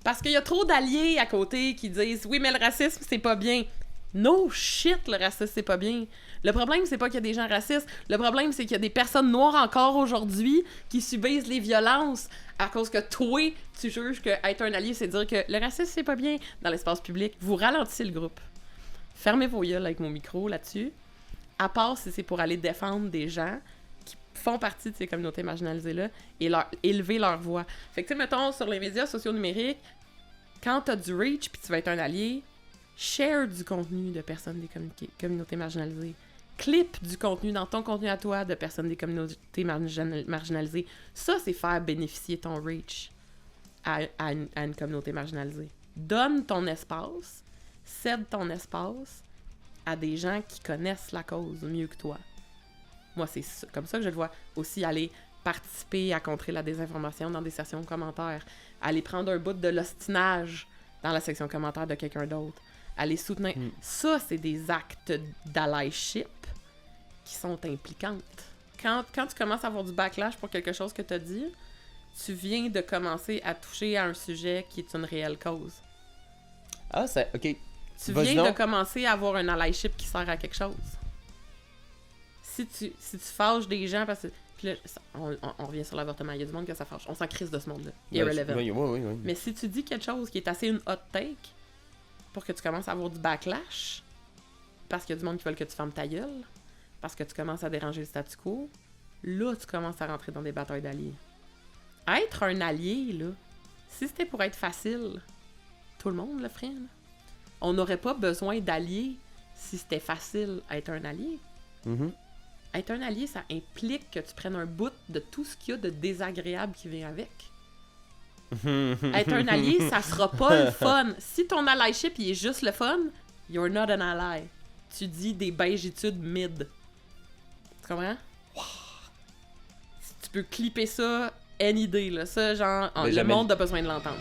Parce qu'il y a trop d'alliés à côté qui disent « Oui, mais le racisme, c'est pas bien. » No shit, le racisme, c'est pas bien. Le problème, c'est pas qu'il y a des gens racistes. Le problème, c'est qu'il y a des personnes noires encore aujourd'hui qui subissent les violences à cause que toi, tu juges que être un allié, c'est dire que le racisme, c'est pas bien dans l'espace public. Vous ralentissez le groupe. Fermez vos gueules avec mon micro là-dessus. À part si c'est pour aller défendre des gens qui font partie de ces communautés marginalisées-là et élever leur voix. Fait que, tu sais, mettons, sur les médias sociaux numériques, quand t'as du reach puis tu vas être un allié, share du contenu de personnes des communautés marginalisées. Clip du contenu dans ton contenu à toi de personnes des communautés marginalisées. Ça, c'est faire bénéficier ton reach à une communauté marginalisée. Donne ton espace, cède ton espace à des gens qui connaissent la cause mieux que toi. Moi, c'est comme ça que je le vois. Aussi, aller participer à contrer la désinformation dans des sections commentaires. Aller prendre un bout de l'ostinage dans la section commentaire de quelqu'un d'autre. Aller soutenir. Ça, c'est des actes d'allyship qui sont impliquantes. Quand tu commences à avoir du backlash pour quelque chose que tu as dit, tu viens de commencer à toucher à un sujet qui est une réelle cause. Ah, c'est... OK. Tu viens de commencer à avoir un allyship qui sert à quelque chose. Si tu fâches des gens parce que... Puis là, on revient sur l'avortement. Il y a du monde que ça fâche. On s'en crisse de ce monde-là. Irrelevant. Oui. Mais si tu dis quelque chose qui est assez une hot take pour que tu commences à avoir du backlash, parce qu'il y a du monde qui veut que tu fermes ta gueule, parce que tu commences à déranger le statu quo, là, tu commences à rentrer dans des batailles d'alliés. Être un allié, là, si c'était pour être facile, tout le monde le ferait, là. On n'aurait pas besoin d'alliés si c'était facile être un allié. Être un allié, ça implique que tu prennes un bout de tout ce qu'il y a de désagréable qui vient avec. Être un allié, ça sera pas le fun. Si ton allyship, il est juste le fun, you're not an ally. Tu dis des beigitudes mid. Tu comprends? Wow. Tu peux clipper ça any day, là. Ça, genre, le monde a besoin de l'entendre.